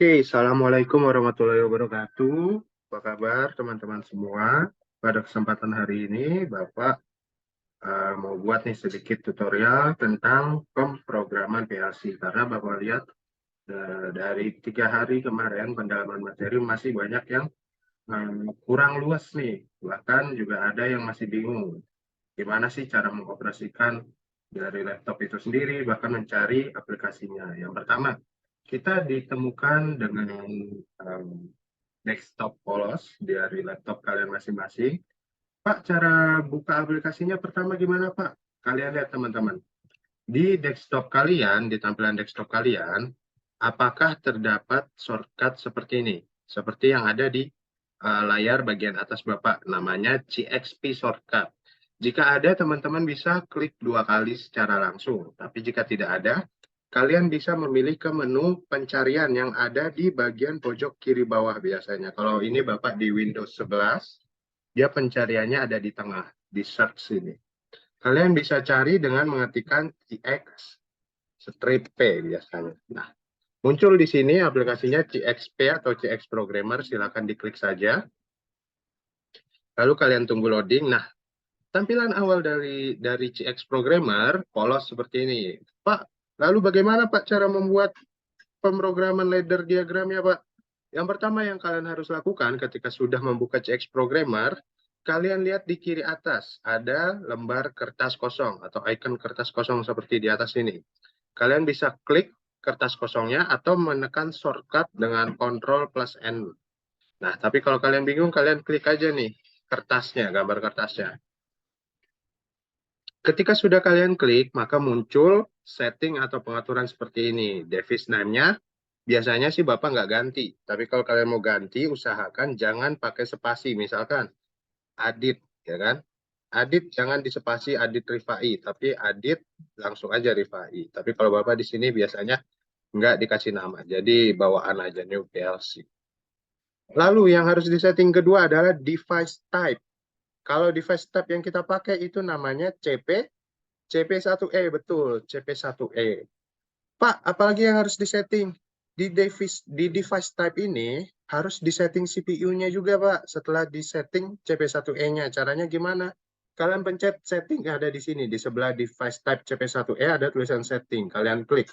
Oke, Assalamualaikum warahmatullahi wabarakatuh. Apa kabar teman-teman semua? Pada kesempatan hari ini, Bapak mau buat nih sedikit tutorial tentang pemrograman PLC. Karena Bapak lihat dari 3 hari kemarin pendalaman materi masih banyak yang kurang luas nih. Bahkan juga ada yang masih bingung. Gimana sih cara mengoperasikan dari laptop itu sendiri, bahkan mencari aplikasinya. Yang pertama, kita ditemukan dengan desktop polos dari laptop kalian masing-masing. Pak, cara buka aplikasinya pertama gimana, Pak? Kalian lihat, teman-teman. Di desktop kalian, di tampilan desktop kalian, apakah terdapat shortcut seperti ini? Seperti yang ada di layar bagian atas Bapak, namanya CXP shortcut. Jika ada, teman-teman bisa klik 2 kali secara langsung. Tapi jika tidak ada, kalian bisa memilih ke menu pencarian yang ada di bagian pojok kiri bawah biasanya. Kalau ini Bapak di Windows 11, dia pencariannya ada di tengah, di search sini. Kalian bisa cari dengan mengetikkan CX strip P biasanya. Nah, muncul di sini aplikasinya CXP atau CX Programmer, silakan diklik saja. Lalu kalian tunggu loading. Nah, tampilan awal dari CX Programmer polos seperti ini. Pak, lalu bagaimana Pak cara membuat pemrograman ladder diagramnya, Pak? Yang pertama yang kalian harus lakukan ketika sudah membuka CX Programmer, kalian lihat di kiri atas ada lembar kertas kosong atau icon kertas kosong seperti di atas ini. Kalian bisa klik kertas kosongnya atau menekan shortcut dengan Ctrl plus N. Nah, tapi kalau kalian bingung, kalian klik aja nih kertasnya, gambar kertasnya. Ketika sudah kalian klik, maka muncul setting atau pengaturan seperti ini. Device name-nya, biasanya sih Bapak nggak ganti. Tapi kalau kalian mau ganti, usahakan jangan pakai spasi. Misalkan, Adit, ya kan? Adit jangan dispasi Adit Rifai, tapi Adit langsung aja Rifai. Tapi kalau Bapak di sini biasanya nggak dikasih nama. Jadi bawaan aja New PLC. Lalu yang harus disetting kedua adalah device type. Kalau device type yang kita pakai itu namanya CP1E, betul, CP1E. Pak, apalagi yang harus disetting? Di device type ini harus disetting CPU-nya juga, Pak. Setelah disetting CP1E-nya, caranya gimana? Kalian pencet setting, ada di sini. Di sebelah device type CP1E ada tulisan setting. Kalian klik.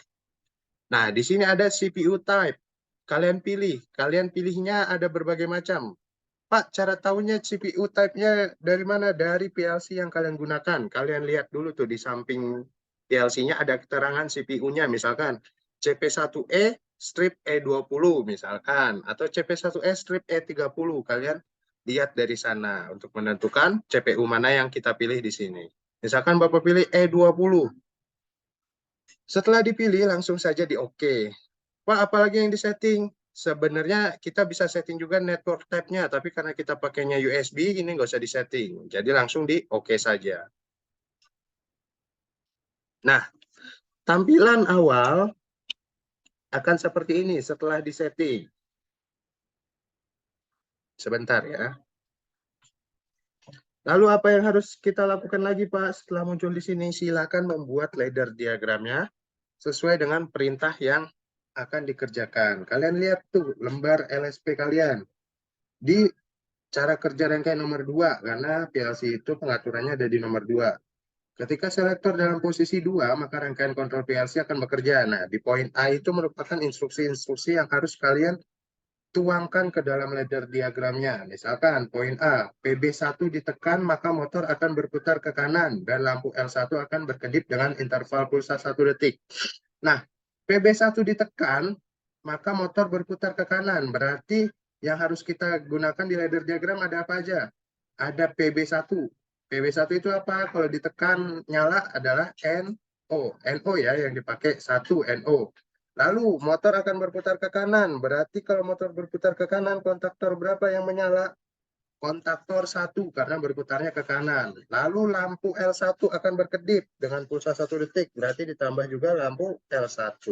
Nah, di sini ada CPU type. Kalian pilih. Kalian pilihnya ada berbagai macam. Pak, cara tahunya CPU type-nya dari mana? Dari PLC yang kalian gunakan. Kalian lihat dulu tuh di samping PLC-nya ada keterangan CPU-nya. Misalkan CP1E strip E20 misalkan. Atau CP1E strip E30. Kalian lihat dari sana untuk menentukan CPU mana yang kita pilih di sini. Misalkan Bapak pilih E20. Setelah dipilih langsung saja di OK. Pak, apalagi yang disetting? Sebenarnya kita bisa setting juga network type-nya, tapi karena kita pakainya USB, ini nggak usah disetting. Jadi langsung di OK saja. Nah, tampilan awal akan seperti ini setelah disetting. Sebentar ya. Lalu apa yang harus kita lakukan lagi, Pak? Setelah muncul di sini, silakan membuat ladder diagramnya sesuai dengan perintah yang akan dikerjakan. Kalian lihat tuh lembar LSP kalian. Di cara kerja rangkaian nomor 2, karena PLC itu pengaturannya ada di nomor 2. Ketika selektor dalam posisi 2, maka rangkaian kontrol PLC akan bekerja. Nah, di poin A itu merupakan instruksi-instruksi yang harus kalian tuangkan ke dalam ladder diagramnya. Misalkan poin A, PB1 ditekan maka motor akan berputar ke kanan dan lampu L1 akan berkedip dengan interval pulsa 1 detik. Nah, PB1 ditekan maka motor berputar ke kanan. Berarti yang harus kita gunakan di ladder diagram ada apa aja? Ada PB1. PB1 itu apa? Kalau ditekan nyala adalah NO. NO ya yang dipakai 1 NO. Lalu motor akan berputar ke kanan. Berarti kalau motor berputar ke kanan, kontaktor berapa yang menyala? Kontaktor 1 karena berputarnya ke kanan. Lalu lampu L1 akan berkedip dengan pulsa 1 detik. Berarti ditambah juga lampu L1.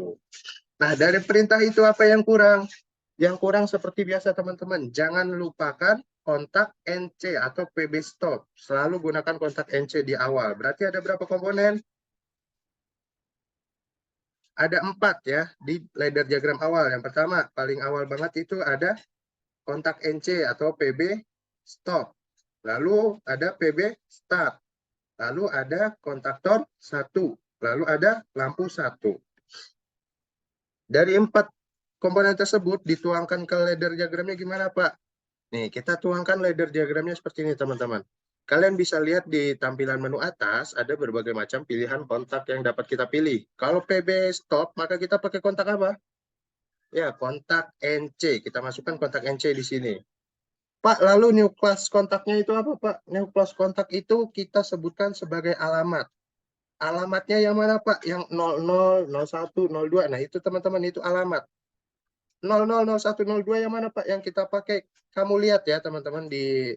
Nah, dari perintah itu apa yang kurang? Yang kurang seperti biasa teman-teman. Jangan lupakan kontak NC atau PB stop. Selalu gunakan kontak NC di awal. Berarti ada berapa komponen? Ada 4 ya di ladder diagram awal. Yang pertama, paling awal banget itu ada kontak NC atau PB stop. Lalu ada PB start. Lalu ada kontaktor 1. Lalu ada lampu 1. Dari 4 komponen tersebut dituangkan ke ladder diagramnya gimana, Pak? Nih, kita tuangkan ladder diagramnya seperti ini, teman-teman. Kalian bisa lihat di tampilan menu atas, ada berbagai macam pilihan kontak yang dapat kita pilih. Kalau PB stop, maka kita pakai kontak apa? Ya, kontak NC. Kita masukkan kontak NC di sini. Pak, lalu nukleus kontaknya itu apa, Pak? Nukleus kontak itu kita sebutkan sebagai alamat. Alamatnya yang mana, Pak? Yang 00, 01, 02. Nah, itu teman-teman, itu alamat. 00, 01, 02 yang mana, Pak? Yang kita pakai. Kamu lihat ya, teman-teman, di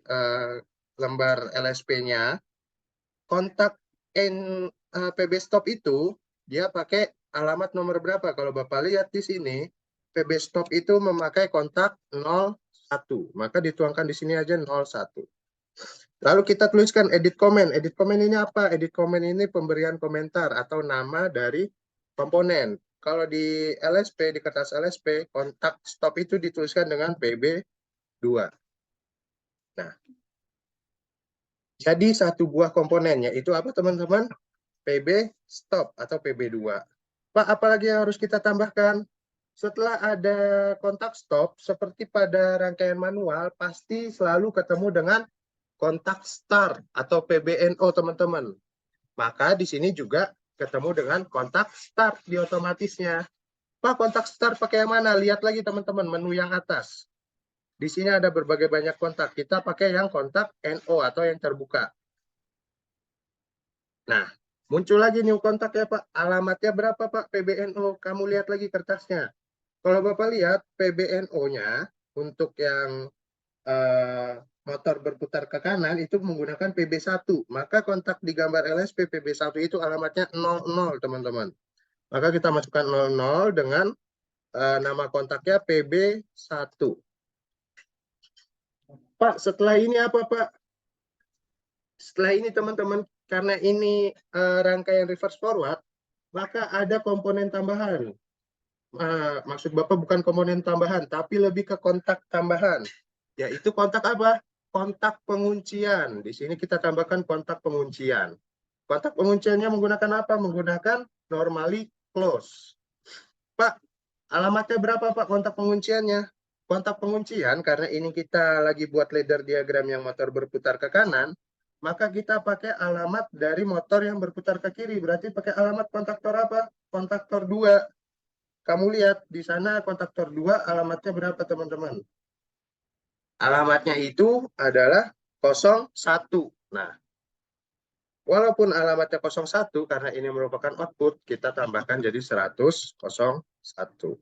lembar LSP-nya, kontak PB stop itu dia pakai alamat nomor berapa? Kalau Bapak lihat di sini, PB stop itu memakai kontak 01. Maka dituangkan di sini aja 01. Lalu kita tuliskan edit comment. Edit comment ini apa? Edit comment ini pemberian komentar atau nama dari komponen. Kalau di LSP, di kertas LSP, kontak stop itu dituliskan dengan PB2. Nah, jadi satu buah komponennya itu apa, teman-teman? PB stop atau PB2. Pak, apalagi yang harus kita tambahkan? Setelah ada kontak stop, seperti pada rangkaian manual, pasti selalu ketemu dengan kontak start atau PBNO, teman-teman. Maka di sini juga ketemu dengan kontak start di otomatisnya. Pak, kontak start pakai yang mana? Lihat lagi, teman-teman, menu yang atas. Di sini ada berbagai banyak kontak. Kita pakai yang kontak NO atau yang terbuka. Nah, muncul lagi new kontak ya, Pak. Alamatnya berapa, Pak? PBNO. Kamu lihat lagi kertasnya. Kalau Bapak lihat PBNO-nya untuk yang motor berputar ke kanan itu menggunakan PB1. Maka kontak di gambar LSP PB1 itu alamatnya 00, teman-teman. Maka kita masukkan 00 dengan nama kontaknya PB1. Pak, setelah ini apa, Pak? Setelah ini, teman-teman, karena ini rangkaian reverse forward, maka ada komponen tambahan. Maksud Bapak bukan komponen tambahan, tapi lebih ke kontak tambahan. Yaitu kontak apa? Kontak penguncian. Di sini kita tambahkan kontak penguncian. Kontak pengunciannya menggunakan apa? Menggunakan normally close. Pak, alamatnya berapa, Pak, kontak pengunciannya? Kontak penguncian, karena ini kita lagi buat ladder diagram yang motor berputar ke kanan, maka kita pakai alamat dari motor yang berputar ke kiri. Berarti pakai alamat kontaktor apa? Kontaktor 2. Kamu lihat di sana kontaktor 2 alamatnya berapa, teman-teman? Alamatnya itu adalah 01. Nah, walaupun alamatnya 01, karena ini merupakan output, kita tambahkan jadi 100, 01.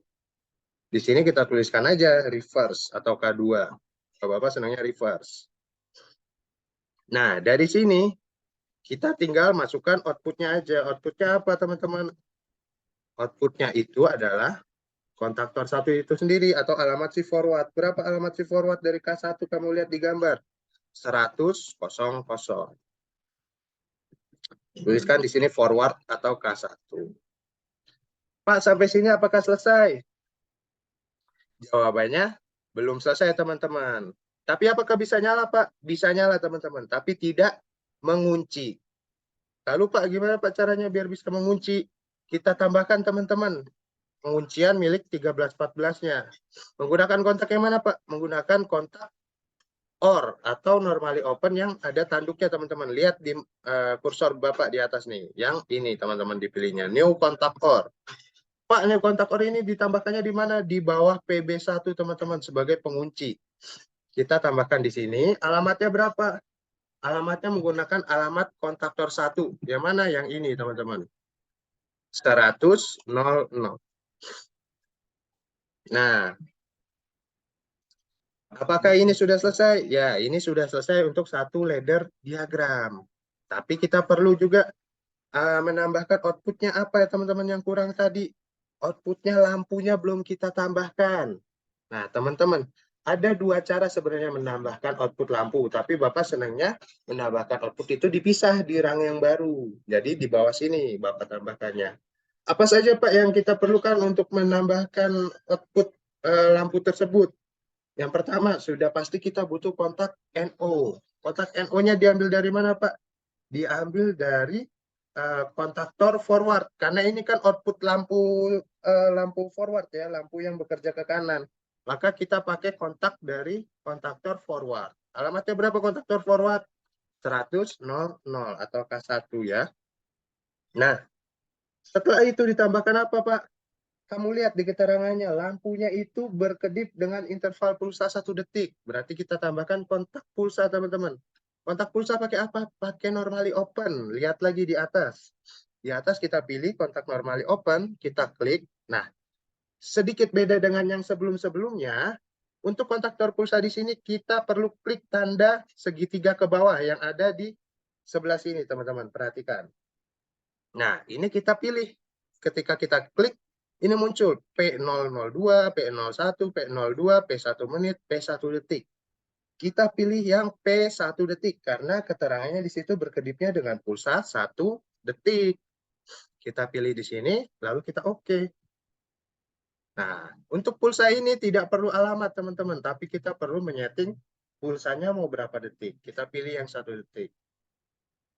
Di sini kita tuliskan aja reverse atau K2. Kalau Bapak senangnya reverse. Nah, dari sini kita tinggal masukkan outputnya aja. Outputnya apa, teman-teman? Outputnya itu adalah kontaktor 1 itu sendiri atau alamat si forward. Berapa alamat si forward dari K1 kamu lihat di gambar? 100, 00. Tuliskan di sini forward atau K1. Pak, sampai sini apakah selesai? Jawabannya belum selesai, teman-teman. Tapi apakah bisa nyala, Pak? Bisa nyala, teman-teman. Tapi tidak mengunci. Lalu, Pak, gimana Pak caranya biar bisa mengunci? Kita tambahkan, teman-teman, penguncian milik 1314-nya. Menggunakan kontak yang mana, Pak? Menggunakan kontak OR atau normally open yang ada tanduknya, teman-teman. Lihat di kursor Bapak di atas nih. Yang ini, teman-teman, dipilihnya. New kontak OR. Pak, new kontak OR ini ditambahkannya di mana? Di bawah PB1, teman-teman, sebagai pengunci. Kita tambahkan di sini. Alamatnya berapa? Alamatnya menggunakan alamat kontaktor 1. Yang mana? Yang ini, teman-teman. 100, 00. Nah, apakah ini sudah selesai? Ya, ini sudah selesai untuk satu ladder diagram. Tapi kita perlu juga menambahkan outputnya apa ya, teman-teman, yang kurang tadi. Outputnya lampunya belum kita tambahkan. Nah, teman-teman, ada dua cara sebenarnya menambahkan output lampu. Tapi Bapak senangnya menambahkan output itu dipisah di rang yang baru. Jadi di bawah sini Bapak tambahkannya. Apa saja Pak yang kita perlukan untuk menambahkan output lampu tersebut? Yang pertama, sudah pasti kita butuh kontak NO. Kontak NO-nya diambil dari mana Pak? Diambil dari kontaktor forward. Karena ini kan output lampu forward ya, lampu yang bekerja ke kanan. Maka kita pakai kontak dari kontaktor forward. Alamatnya berapa kontaktor forward? 100 0 0 atau K1 ya. Nah, setelah itu ditambahkan apa Pak? Kamu lihat di keterangannya, lampunya itu berkedip dengan interval pulsa 1 detik. Berarti kita tambahkan kontak pulsa, teman-teman. Kontak pulsa pakai apa? Pakai normally open. Lihat lagi di atas. Di atas kita pilih kontak normally open, kita klik. Nah, sedikit beda dengan yang sebelum-sebelumnya. Untuk kontaktor pulsa di sini, kita perlu klik tanda segitiga ke bawah yang ada di sebelah sini, teman-teman. Perhatikan. Nah, ini kita pilih. Ketika kita klik, ini muncul P002, P01, P02, P1 menit, P1 detik. Kita pilih yang P1 detik karena keterangannya di situ berkedipnya dengan pulsa 1 detik. Kita pilih di sini, lalu kita oke. Nah, untuk pulsa ini tidak perlu alamat, teman-teman, tapi kita perlu menyeting pulsanya mau berapa detik. Kita pilih yang 1 detik.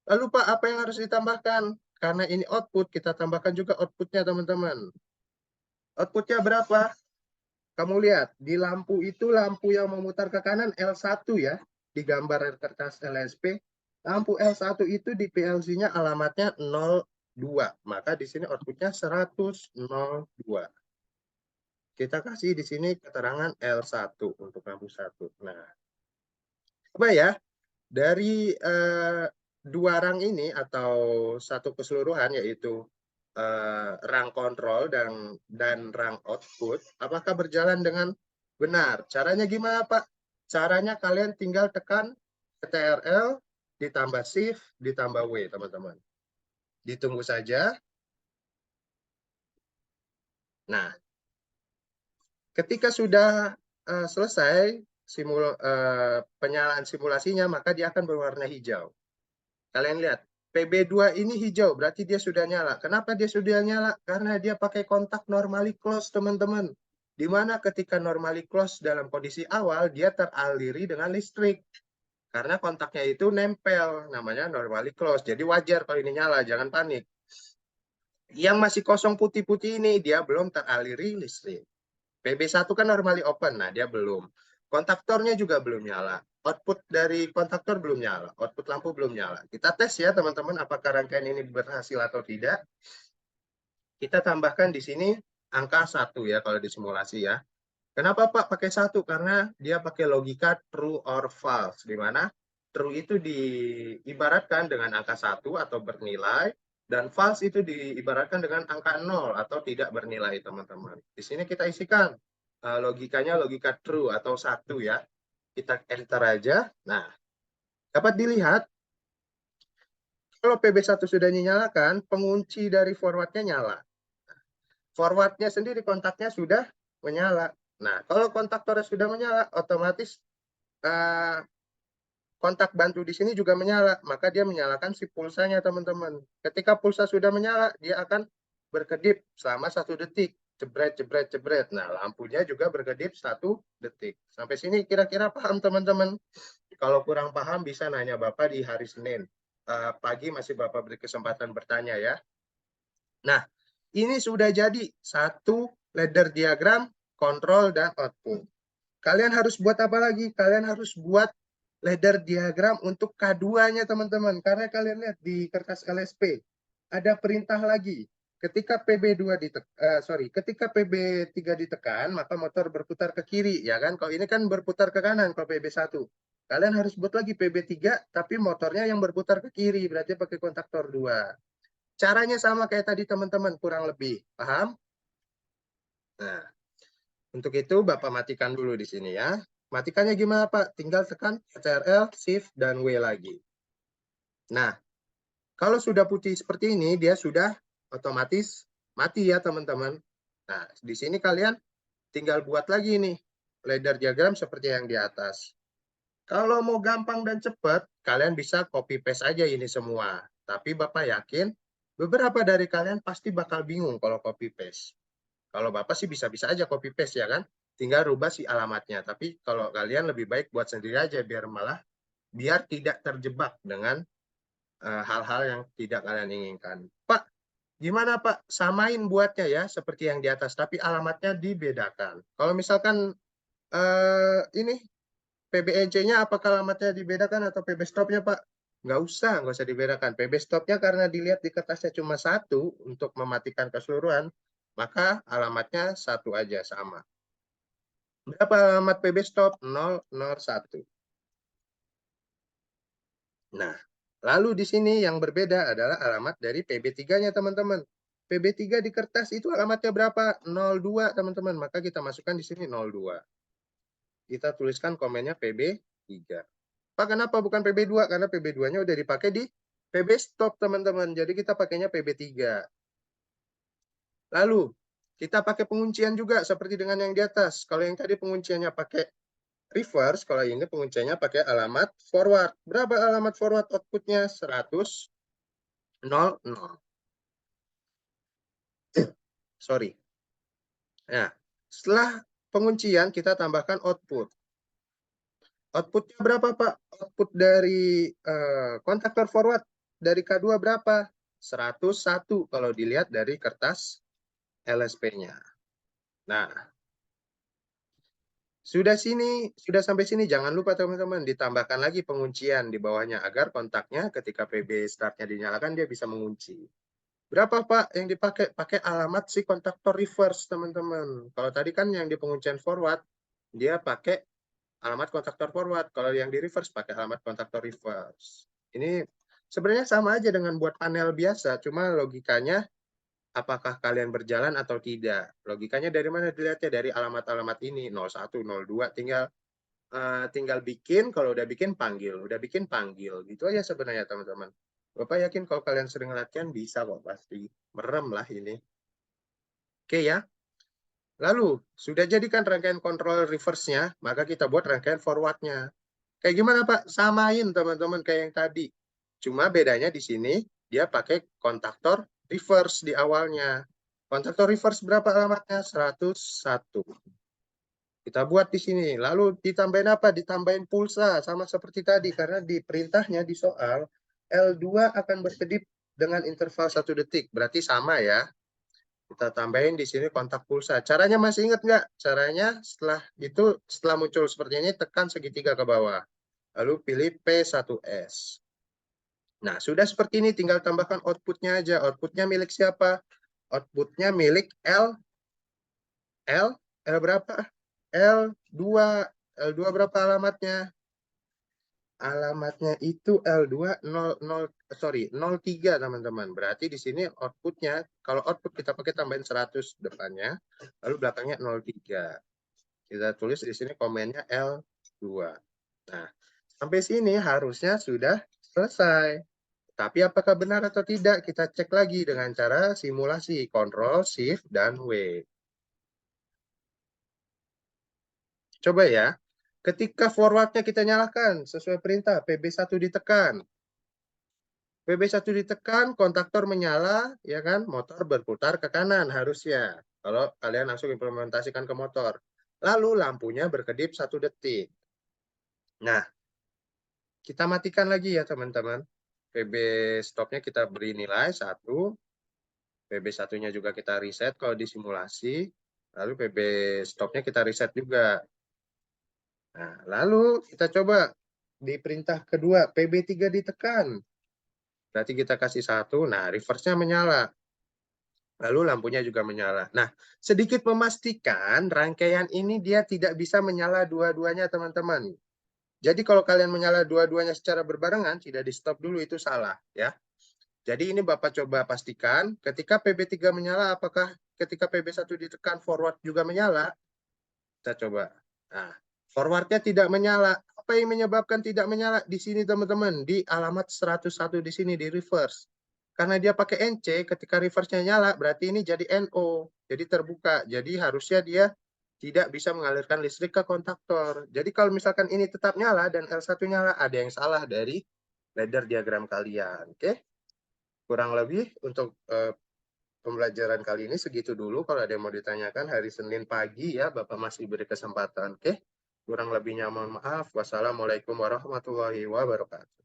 Lalu Pak, apa yang harus ditambahkan? Karena ini output, kita tambahkan juga outputnya, teman-teman. Outputnya berapa? Kamu lihat, di lampu itu lampu yang memutar ke kanan L1 ya, di gambar kertas LSP. Lampu L1 itu di PLC-nya alamatnya 02. Maka di sini outputnya 100.02. Kita kasih di sini keterangan L1 untuk lampu 1. Nah, apa ya? Dari dua rang ini atau satu keseluruhan yaitu rang kontrol dan rang output, apakah berjalan dengan benar? Caranya gimana Pak? Caranya kalian tinggal tekan Ctrl ditambah Shift ditambah W, teman-teman. Ditunggu saja. Nah, ketika sudah selesai penyalaan simulasinya, maka dia akan berwarna hijau. Kalian lihat, PB2 ini hijau, berarti dia sudah nyala. Kenapa dia sudah nyala? Karena dia pakai kontak normally close, teman-teman. Di mana ketika normally close dalam kondisi awal, dia teraliri dengan listrik. Karena kontaknya itu nempel, namanya normally close. Jadi wajar kalau ini nyala, jangan panik. Yang masih kosong putih-putih ini, dia belum teraliri listrik. PB1 kan normally open, nah dia belum. Kontaktornya juga belum nyala. Output dari kontaktor belum nyala. Output lampu belum nyala. Kita tes ya teman-teman apakah rangkaian ini berhasil atau tidak. Kita tambahkan di sini angka 1 ya kalau di simulasi ya. Kenapa Pak pakai 1? Karena dia pakai logika true or false. Di mana true itu diibaratkan dengan angka 1 atau bernilai. Dan false itu diibaratkan dengan angka 0 atau tidak bernilai, teman-teman. Di sini kita isikan logikanya logika true atau 1 ya. Kita enter aja. Nah, dapat dilihat kalau PB1 sudah dinyalakan, pengunci dari forwardnya nyala. Forwardnya sendiri kontaknya sudah menyala. Nah, kalau kontaktornya sudah menyala, otomatis kontak bantu di sini juga menyala. Maka dia menyalakan si pulsanya, teman-teman. Ketika pulsa sudah menyala, dia akan berkedip selama 1 detik. Jebret, jebret, jebret. Nah, lampunya juga berkedip 1 detik. Sampai sini kira-kira paham, teman-teman? Kalau kurang paham, bisa nanya Bapak di hari Senin. Pagi masih Bapak beri kesempatan bertanya ya. Nah, ini sudah jadi satu ladder diagram, kontrol, dan output. Kalian harus buat apa lagi? Kalian harus buat ladder diagram untuk K2-nya, teman-teman. Karena kalian lihat di kertas LSP, ada perintah lagi. Ketika ketika PB3 ditekan, maka motor berputar ke kiri, ya kan? Kalau ini kan berputar ke kanan kalau PB1. Kalian harus buat lagi PB3, tapi motornya yang berputar ke kiri, berarti pakai kontaktor 2. Caranya sama kayak tadi teman-teman, kurang lebih. Paham? Nah, untuk itu Bapak matikan dulu di sini ya. Matikannya gimana Pak? Tinggal tekan Ctrl, Shift, dan W lagi. Nah, kalau sudah putih seperti ini, dia sudah otomatis mati ya teman-teman. Nah, di sini kalian tinggal buat lagi nih ladder diagram seperti yang di atas. Kalau mau gampang dan cepat, kalian bisa copy paste aja ini semua. Tapi Bapak yakin Beberapa dari kalian pasti bakal bingung kalau copy paste. Kalau Bapak sih bisa-bisa aja copy paste ya kan, tinggal rubah si alamatnya. Tapi kalau kalian lebih baik buat sendiri aja biar tidak terjebak dengan hal-hal yang tidak kalian inginkan. Pak, gimana Pak? Samain buatnya ya seperti yang di atas, tapi alamatnya dibedakan. Kalau misalkan ini PBEC-nya apakah alamatnya dibedakan atau PB stopnya Pak? Nggak usah dibedakan. PB stopnya karena dilihat di kertasnya cuma satu untuk mematikan keseluruhan, maka alamatnya satu aja sama. Berapa alamat PB stop? 001. Nah, lalu di sini yang berbeda adalah alamat dari PB3-nya teman-teman. PB3 di kertas itu alamatnya berapa? 02 teman-teman. Maka kita masukkan di sini 02. Kita tuliskan komennya PB3. Pak, kenapa bukan PB2? Karena PB2-nya udah dipakai di PB stop, teman-teman. Jadi kita pakainya PB3. Lalu, kita pakai penguncian juga seperti dengan yang di atas. Kalau yang tadi pengunciannya pakai reverse, kalau ini pengunciannya pakai alamat forward. Berapa alamat forward outputnya? 100, 00. Sorry. Nah, setelah penguncian kita tambahkan output. Outputnya berapa, Pak? Output dari kontaktor forward dari K2 berapa? 101 kalau dilihat dari kertas LSP-nya. Nah, sudah sampai sini, jangan lupa teman-teman, ditambahkan lagi penguncian di bawahnya agar kontaknya ketika PB startnya dinyalakan dia bisa mengunci. Berapa Pak yang dipakai? Pakai alamat si kontaktor reverse teman-teman. Kalau tadi kan yang di penguncian forward, dia pakai alamat kontaktor forward. Kalau yang di reverse pakai alamat kontaktor reverse. Ini sebenarnya sama aja dengan buat panel biasa, cuma logikanya apakah kalian berjalan atau tidak. Logikanya dari mana dilihatnya? Dari alamat-alamat ini, 01, 02, tinggal bikin, kalau udah bikin panggil, gitu aja sebenarnya teman-teman. Bapak yakin kalau kalian sering latihan bisa kok, pasti merem lah ini. Oke ya. Lalu sudah jadikan rangkaian kontrol reverse-nya, maka kita buat rangkaian forward-nya. Kayak gimana Pak? Samain teman-teman kayak yang tadi. Cuma bedanya di sini dia pakai kontaktor reverse di awalnya. Kontaktor reverse berapa alamatnya? 101. Kita buat di sini. Lalu ditambahin apa? Ditambahin pulsa sama seperti tadi karena di perintahnya di soal L2 akan berkedip dengan interval 1 detik. Berarti sama ya. Kita tambahin di sini kontak pulsa. Caranya masih ingat nggak? Caranya setelah muncul seperti ini tekan segitiga ke bawah. Lalu pilih P1S. Nah, sudah seperti ini tinggal tambahkan outputnya aja. Outputnya milik siapa? Outputnya milik L berapa? L2. L2 berapa alamatnya? Alamatnya itu L2 03 teman-teman. Berarti di sini outputnya, kalau output kita pakai tambahin 100 depannya, lalu belakangnya 03. Kita tulis di sini komennya L2. Nah, sampai sini harusnya sudah selesai. Tapi apakah benar atau tidak? Kita cek lagi dengan cara simulasi. Ctrl, Shift, dan W. Coba ya. Ketika forwardnya kita nyalakan sesuai perintah, PB1 ditekan. PB1 ditekan, kontaktor menyala, ya kan? Motor berputar ke kanan harusnya. Kalau kalian langsung implementasikan ke motor. Lalu lampunya berkedip 1 detik. Nah, kita matikan lagi ya teman-teman. PB stopnya kita beri nilai 1. PB1-nya juga kita reset kalau di simulasi. Lalu PB stopnya kita reset juga. Nah, lalu kita coba di perintah kedua, PB3 ditekan. Berarti kita kasih 1. Nah, reverse-nya menyala. Lalu lampunya juga menyala. Nah, sedikit memastikan rangkaian ini dia tidak bisa menyala dua-duanya, teman-teman. Jadi kalau kalian menyala dua-duanya secara berbarengan, tidak di stop dulu, itu salah ya. Jadi ini Bapak coba pastikan ketika PB3 menyala, apakah ketika PB1 ditekan forward juga menyala? Kita coba. Nah, forwardnya tidak menyala. Apa yang menyebabkan tidak menyala? Di sini teman-teman, di alamat 101 di sini, di reverse. Karena dia pakai NC, ketika reverse-nya nyala, berarti ini jadi NO. Jadi terbuka. Jadi harusnya dia tidak bisa mengalirkan listrik ke kontaktor. Jadi kalau misalkan ini tetap nyala dan L1 nyala, ada yang salah dari ladder diagram kalian. Oke? kurang lebih untuk pembelajaran kali ini segitu dulu. Kalau ada yang mau ditanyakan hari Senin pagi ya, Bapak masih beri kesempatan. Oke? Kurang lebihnya mohon maaf. Wassalamualaikum warahmatullahi wabarakatuh.